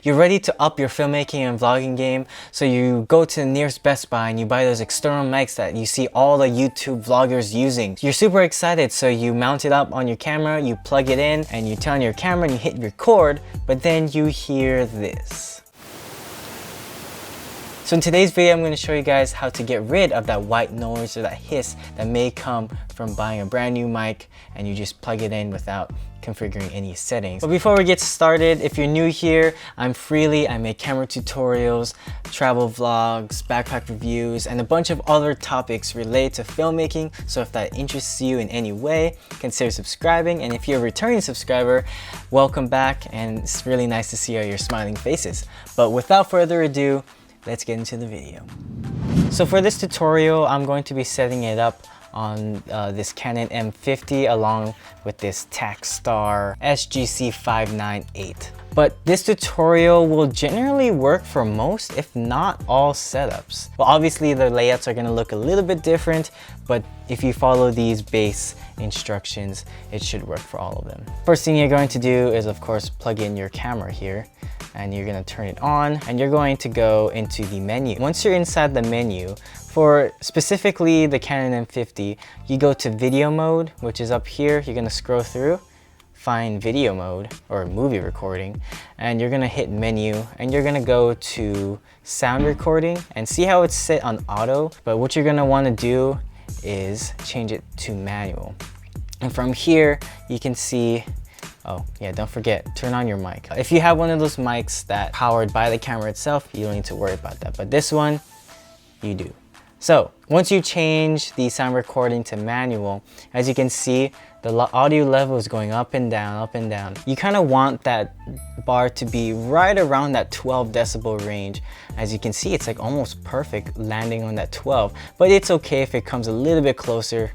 You're ready to up your filmmaking and vlogging game, so you go to the nearest Best Buy and you buy those external mics that you see all the YouTube vloggers using. You're super excited, so you mount it up on your camera, you plug it in, and you turn on your camera and you hit record, but then you hear this. So in today's video, I'm going to show you guys how to get rid of that white noise or that hiss that may come from buying a brand new mic and you just plug it in without configuring any settings. But before we get started, if you're new here, I'm Freely. I make camera tutorials, travel vlogs, backpack reviews, and a bunch of other topics related to filmmaking. So if that interests you in any way, consider subscribing. And if you're a returning subscriber, welcome back. And it's really nice to see all your smiling faces. But without further ado, let's get into the video. So for this tutorial, I'm going to be setting it up on this Canon M50 along with this Takstar SGC598. But this tutorial will generally work for most, if not all setups. Well, obviously the layouts are gonna look a little bit different, but if you follow these base instructions, it should work for all of them. First thing you're going to do is, of course, plug in your camera here, and you're gonna turn it on, and you're going to go into the menu. Once you're inside the menu, for specifically the Canon M50, you go to video mode, which is up here. You're gonna scroll through, find video mode or movie recording, and you're gonna hit menu, and you're gonna go to sound recording and see how it's set on auto. But what you're gonna wanna do is change it to manual. And from here, you can see, oh yeah, don't forget, turn on your mic. If you have one of those mics that powered by the camera itself, you don't need to worry about that. But this one, you do. So once you change the sound recording to manual, as you can see, the audio level is going up and down, up and down. You kind of want that bar to be right around that 12 decibel range. As you can see, it's like almost perfect landing on that 12, but it's okay if it comes a little bit closer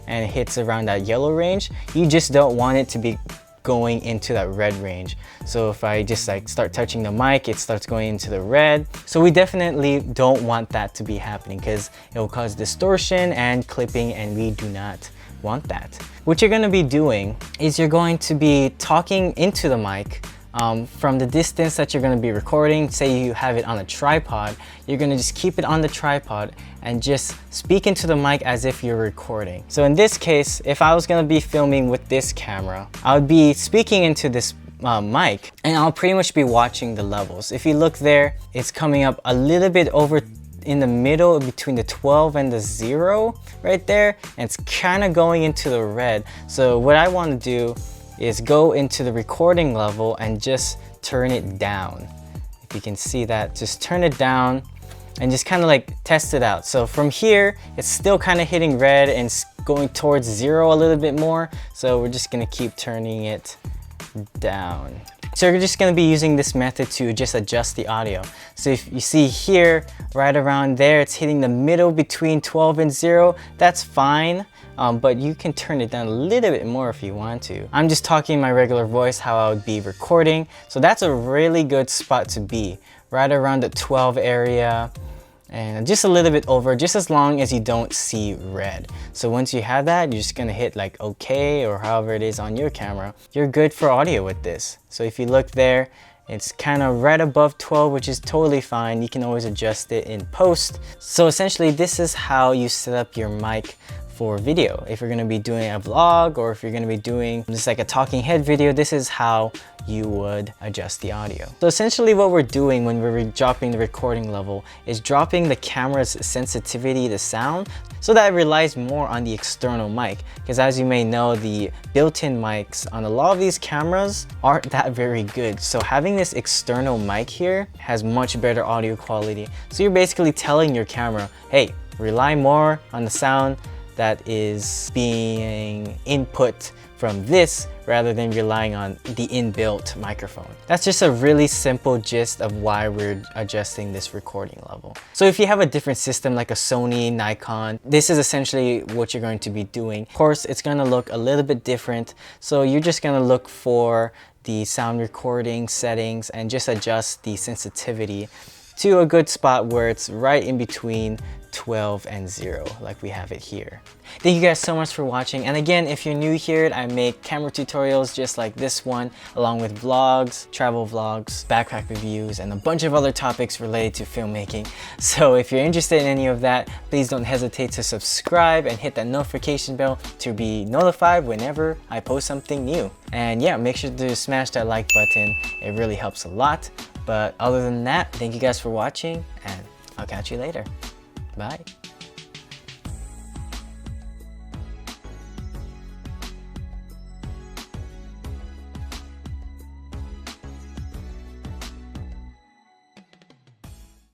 and it hits around that yellow range. You just don't want it to be going into that red range. So if I just like start touching the mic, it starts going into the red. So we definitely don't want that to be happening because it will cause distortion and clipping, and we do not want that. What you're going to be doing is you're going to be talking into the mic from the distance that you're going to be recording. Say you have it on a tripod, you're going to just keep it on the tripod and just speak into the mic as if you're recording. So in this case, if I was going to be filming with this camera, I would be speaking into this mic, and I'll pretty much be watching the levels. If you look there, it's coming up a little bit over in the middle between the 12 and the 0 right there, and it's kind of going into the red. So what I want to do is go into the recording level and just turn it down. If you can see that, just turn it down and just kind of like test it out. So from here, it's still kind of hitting red and going towards 0 a little bit more. So we're just gonna keep turning it down. So we're just gonna be using this method to just adjust the audio. So if you see here, right around there, it's hitting the middle between 12 and 0, that's fine. But you can turn it down a little bit more if you want to. I'm just talking in my regular voice how I would be recording. So that's a really good spot to be, right around the 12 area and just a little bit over, just as long as you don't see red. So once you have that, you're just gonna hit like OK or however it is on your camera. You're good for audio with this. So if you look there, it's kind of right above 12, which is totally fine. You can always adjust it in post. So essentially, this is how you set up your mic for video. If you're gonna be doing a vlog, or if you're gonna be doing just like a talking head video, this is how you would adjust the audio. So essentially what we're doing when we're dropping the recording level is dropping the camera's sensitivity to sound so that it relies more on the external mic. Because as you may know, the built-in mics on a lot of these cameras aren't that very good. So having this external mic here has much better audio quality. So you're basically telling your camera, hey, rely more on the sound that is being input from this rather than relying on the inbuilt microphone. That's just a really simple gist of why we're adjusting this recording level. So if you have a different system like a Sony, Nikon, this is essentially what you're going to be doing. Of course, it's gonna look a little bit different. So you're just gonna look for the sound recording settings and just adjust the sensitivity to a good spot where it's right in between 12 and 0 like we have it here. Thank you guys so much for watching, and again, if you're new here, I make camera tutorials just like this one, along with vlogs, travel vlogs, backpack reviews, and a bunch of other topics related to filmmaking. So if you're interested in any of that, please don't hesitate to subscribe and hit that notification bell to be notified whenever I post something new. And yeah, make sure to smash that like button, it really helps a lot. But other than that, thank you guys for watching, and I'll catch you later. Bye.